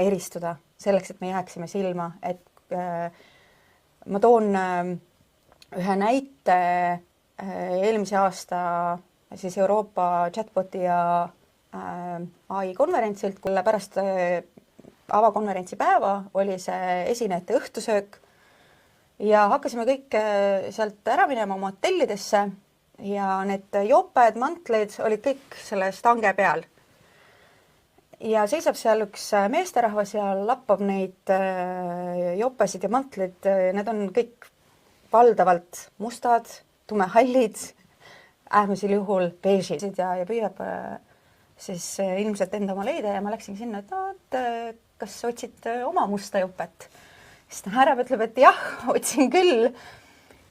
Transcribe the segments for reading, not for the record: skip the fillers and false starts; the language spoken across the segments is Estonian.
eristuda selleks, et me jääksime silma, et ma toon ühe näite eelmise aasta siis Euroopa chatboti ja AI konverentsilt, kui pärast avakonverentsi päeva oli see esinejate õhtusöök ja hakkasime kõik sealt ära minema oma hotellidesse ja need joped, mantlid olid kõik selle stange peal. Ja seisab seal üks meesterahvas ja lappab neid jopesid ja mantlid. Need on kõik valdavalt mustad, tumehallid, äärmisel juhul beežid ja püüab siis ilmselt enda oma leida ja ma läksin sinna, et kas otsid oma musta jopet? Siis ta härab ütleb, et jah, otsin küll.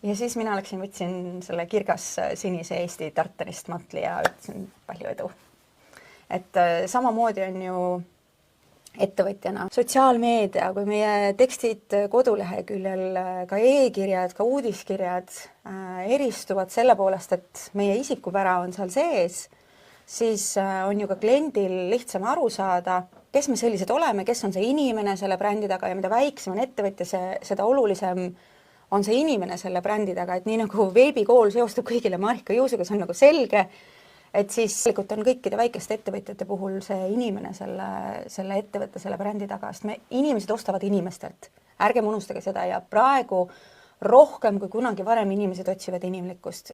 Ja siis mina võtsin selle kirgas sinise Eesti tartanist mantli ja ütlesin palju edu. Et samamoodi on ju ettevõtjana sotsiaalmeedia, kui meie tekstid koduleheküljel, ka e-kirjad, ka uudiskirjad eristuvad selle poolest, et meie isikupära on seal sees, siis on ju ka kliendil lihtsam aru saada, kes me sellised oleme, kes on see inimene selle brändi taga ja mida väiksem on ettevõtja, seda olulisem on see inimene selle brändi taga, et nii nagu veebikool seostub kõigile Marika Juusuga, see on nagu selge, et siis on kõikide väikeste ettevõtjate puhul see inimene selle ettevõtte, selle brändi taga, sest inimesed ostavad inimestelt. Ärgem unustage seda ja praegu rohkem kui kunagi varem inimesed otsivad inimlikkust.